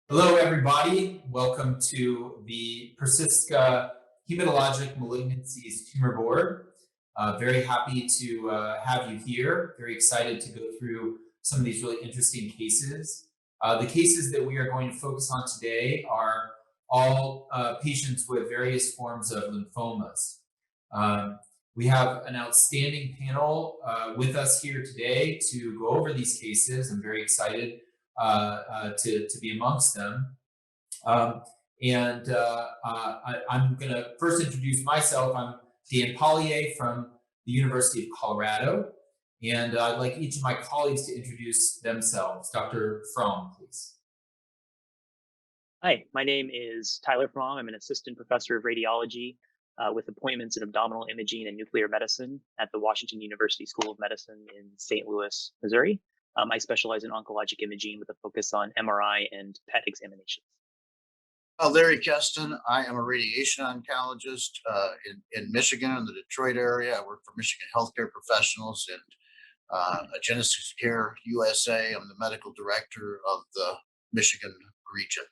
Hello, everybody. Welcome to the PrecisCa Hematologic Malignancies Tumor Board. Very happy to have you here. Very excited to go through some of these really interesting cases. The cases that we are going to focus on today are all patients with various forms of lymphomas. We have an outstanding panel with us here today to go over these cases. I'm very excited to be amongst them. I'm going to first introduce myself. I'm Dan Pollier from the University of Colorado, and I'd like each of my colleagues to introduce themselves. Dr. Fromm, please. Hi, my name is Tyler Fromm. I'm an assistant professor of radiology with appointments in abdominal imaging and nuclear medicine at the Washington University School of Medicine in St. Louis, Missouri. I specialize in oncologic imaging with a focus on MRI and PET examinations. Larry Keston. I am a radiation oncologist in Michigan, in the Detroit area. I work for Michigan Healthcare Professionals and Genesis Care USA. I'm the medical director of the Michigan region.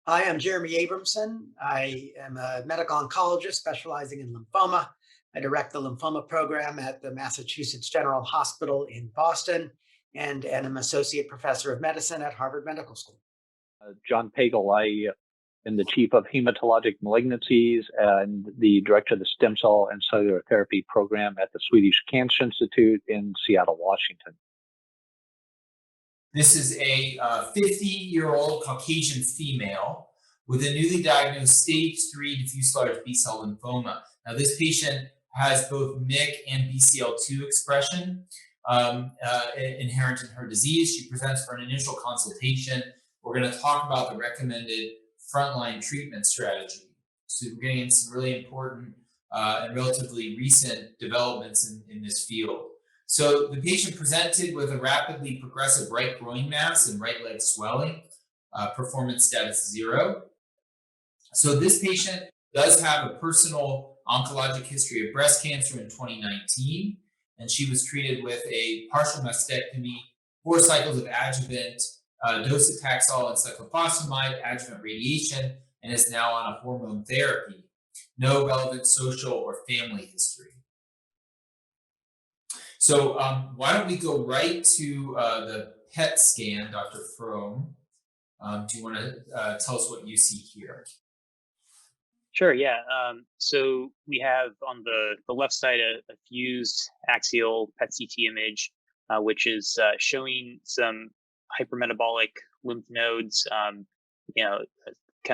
I am Jeremy Abramson. I am a medical oncologist specializing in lymphoma. I direct the lymphoma program at the Massachusetts General Hospital in Boston, and am associate professor of medicine at Harvard Medical School. John Pagel. I am the chief of hematologic malignancies and the director of the stem cell and cellular therapy program at the Swedish Cancer Institute in Seattle, Washington. This is a 50-year-old Caucasian female with a newly diagnosed stage 3 diffuse large B-cell lymphoma. Now, this patient has both MYC and BCL-2 expression inherent in her disease. She presents for an initial consultation. We're going to talk about the recommended frontline treatment strategy. So we're getting into some really important and relatively recent developments in this field. So the patient presented with a rapidly progressive right groin mass and right leg swelling, performance status 0. So this patient does have a personal oncologic history of breast cancer in 2019, and she was treated with a partial mastectomy, 4 cycles of adjuvant docetaxel and cyclophosphamide, adjuvant radiation, and is now on a hormone therapy. No relevant social or family history. So why don't we go right to the PET scan, Dr. Fromm? Do you want to tell us what you see here? Sure, yeah. So we have on the left side a fused axial PET-CT image, which is showing some hypermetabolic lymph nodes, kind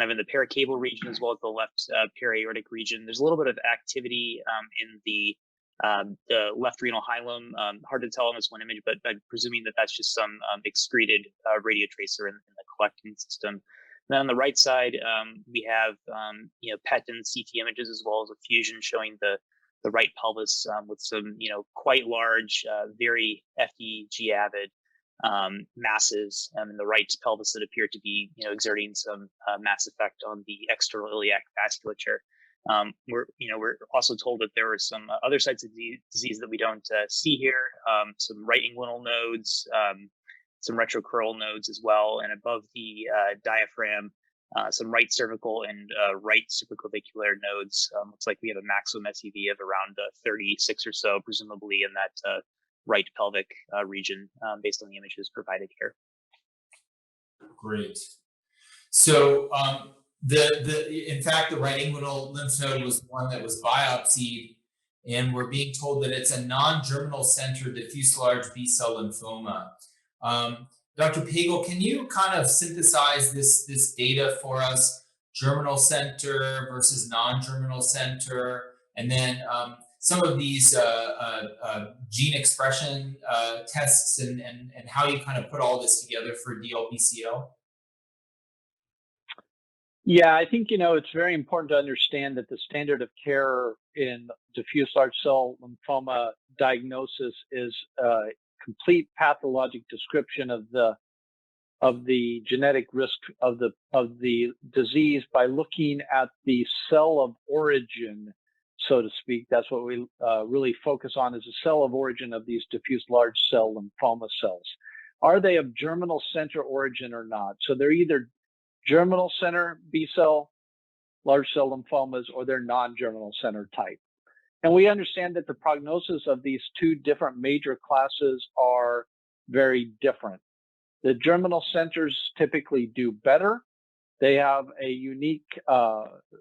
of in the pericable region as well as the left periaortic region. There's a little bit of activity in the left renal hilum. Hard to tell on this one image, but I'm presuming that that's just some excreted radiotracer in the collecting system. And then on the right side, we have PET and CT images as well as a fusion showing the right pelvis with some quite large, very FDG avid masses in the right pelvis that appear to be exerting some mass effect on the external iliac vasculature. We're also told that there are some other sites of disease that we don't see here, some right inguinal nodes, some retrocrural nodes as well, and above the diaphragm, some right cervical and right supraclavicular nodes. Looks like we have a maximum SUV of around 36 or so, presumably in that right pelvic region, based on the images provided here. Great. So in fact, the right inguinal lymph node was one that was biopsied, and we're being told that it's a non-germinal center diffuse large B-cell lymphoma. Dr. Pagel, can you kind of synthesize this data for us? Germinal center versus non-germinal center, and then some of these gene expression tests and how you kind of put all this together for DLBCL? Yeah, I think, it's very important to understand that the standard of care in diffuse large cell lymphoma diagnosis is a complete pathologic description of the genetic risk of the disease by looking at the cell of origin, so to speak. That's what we really focus on, is the cell of origin of these diffuse large cell lymphoma cells. Are they of germinal center origin or not? So they're either germinal center B-cell large cell lymphomas or their non-germinal center type. And we understand that the prognosis of these two different major classes are very different. The germinal centers typically do better. They have a unique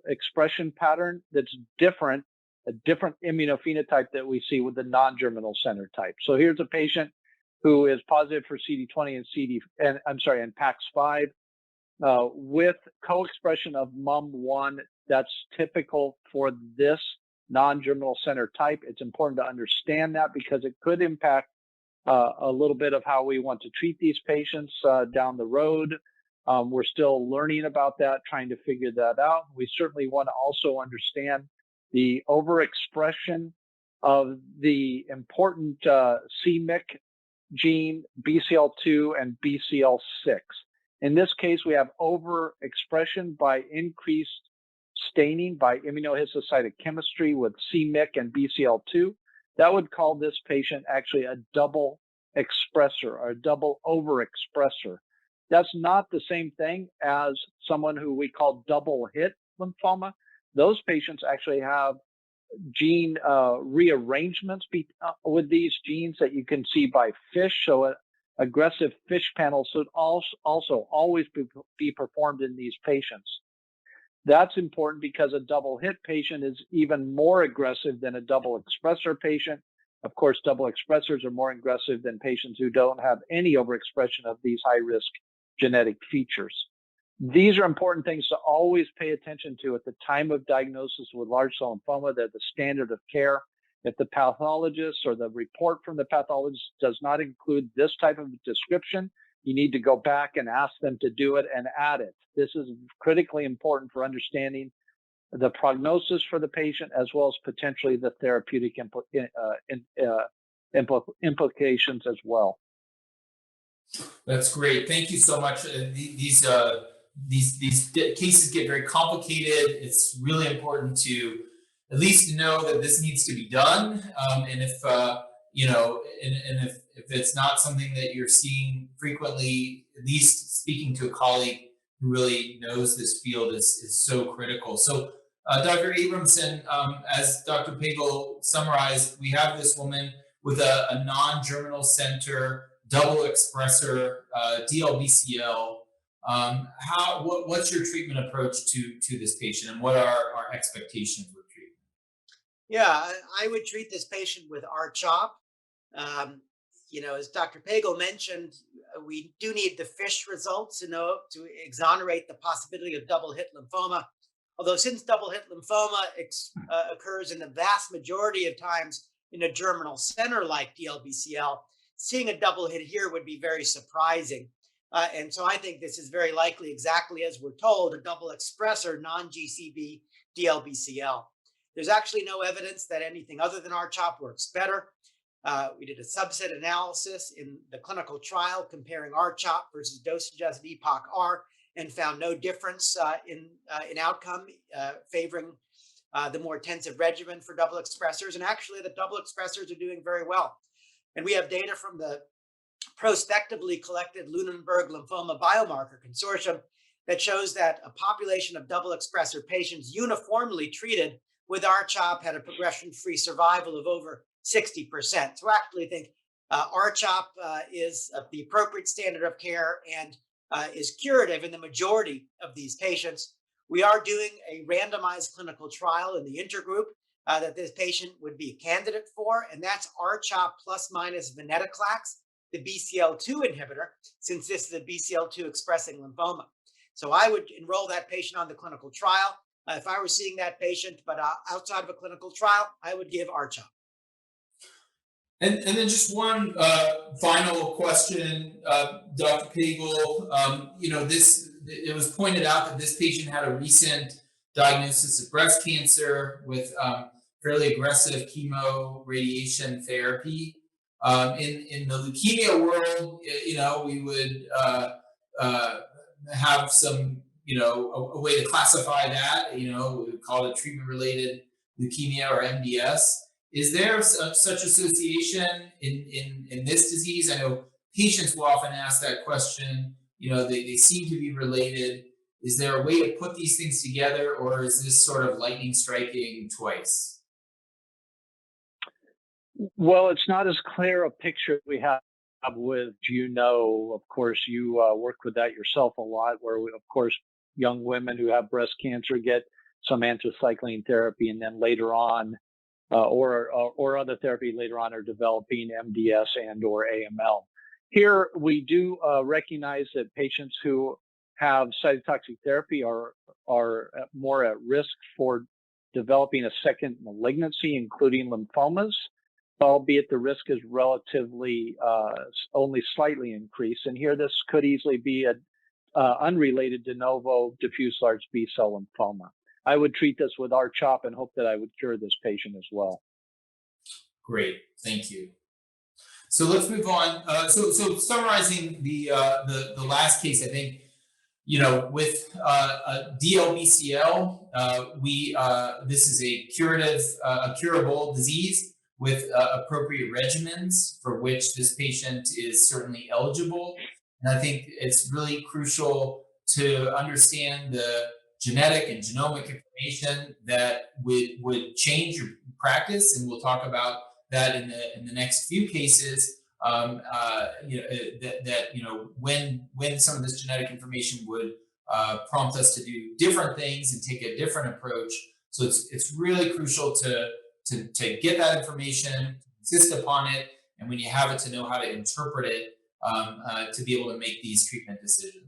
expression pattern that's different, a different immunophenotype that we see with the non-germinal center type. So here's a patient who is positive for CD20 and PAX5 with co-expression of MUM1. That's typical for this non-germinal center type. It's important to understand that because it could impact a little bit of how we want to treat these patients down the road. We're still learning about that, trying to figure that out. We certainly want to also understand the overexpression of the important c-MYC gene, BCL-2 and BCL-6. In this case, we have overexpression by increased staining by immunohistocytochemistry with c-MYC and BCL-2. That would call this patient actually a double expressor or a double overexpressor. That's not the same thing as someone who we call double hit lymphoma. Those patients actually have gene rearrangements with these genes that you can see by FISH. So aggressive FISH panels should also always be performed in these patients. That's important because a double hit patient is even more aggressive than a double expressor patient. Of course, double expressors are more aggressive than patients who don't have any overexpression of these high-risk genetic features. These are important things to always pay attention to at the time of diagnosis with large cell lymphoma. They're the standard of care. If the pathologist or the report from the pathologist does not include this type of description, you need to go back and ask them to do it and add it. This is critically important for understanding the prognosis for the patient as well as potentially the therapeutic implications as well. That's great. Thank you so much. These cases get very complicated. It's really important to at least know that this needs to be done. And if if it's not something that you're seeing frequently, at least speaking to a colleague who really knows this field is so critical. So Dr. Abramson, as Dr. Pagel summarized, we have this woman with a non-germinal center, double expressor, DLBCL. What's your treatment approach to this patient, and what are our expectations with treatment? Yeah, I would treat this patient with R-CHOP. As Dr. Pagel mentioned, we do need the FISH results to exonerate the possibility of double hit lymphoma. Although since double hit lymphoma occurs in the vast majority of times in a germinal center like DLBCL, seeing a double hit here would be very surprising. And so I think this is very likely, exactly as we're told, a double expressor non-GCB DLBCL. There's actually no evidence that anything other than R-CHOP works better. We did a subset analysis in the clinical trial comparing R-CHOP versus dose-adjusted EPOCH-R and found no difference in outcome favoring the more intensive regimen for double expressors. And actually, the double expressors are doing very well. And we have data from the prospectively collected Lunenburg Lymphoma Biomarker Consortium that shows that a population of double expressor patients uniformly treated with R-CHOP had a progression-free survival of over 60%. So I actually think R-CHOP is the appropriate standard of care and is curative in the majority of these patients. We are doing a randomized clinical trial in the intergroup that this patient would be a candidate for, and that's R-CHOP plus minus venetoclax, the BCL-2 inhibitor, since this is a BCL-2 expressing lymphoma. So I would enroll that patient on the clinical trial. If I were seeing that patient, but outside of a clinical trial, I would give R-CHOP. And then just one final question, Dr. Pagel. It was pointed out that this patient had a recent diagnosis of breast cancer with fairly aggressive chemo radiation therapy. In the leukemia world, we would have some, a way to classify that. We would call it treatment-related leukemia or MDS. Is there such association in this disease? I know patients will often ask that question. They seem to be related. Is there a way to put these things together, or is this sort of lightning striking twice? Well, it's not as clear a picture we have with, of course, you work with that yourself a lot, where of course, young women who have breast cancer get some anthracycline therapy, and then later on, or other therapy later on, are developing MDS and or AML. Here, we do recognize that patients who have cytotoxic therapy are more at risk for developing a second malignancy, including lymphomas, albeit the risk is relatively only slightly increased. And here, this could easily be a unrelated de novo diffuse large B-cell lymphoma. I would treat this with R-CHOP and hope that I would cure this patient as well. Great, thank you. So let's move on. So summarizing the last case, I think, with DLBCL, this is a curable disease with appropriate regimens for which this patient is certainly eligible. And I think it's really crucial to understand the genetic and genomic information that would change your practice, and we'll talk about that in the next few cases. When some of this genetic information would prompt us to do different things and take a different approach. So it's really crucial to get that information, insist upon it, and when you have it, to know how to interpret it to be able to make these treatment decisions.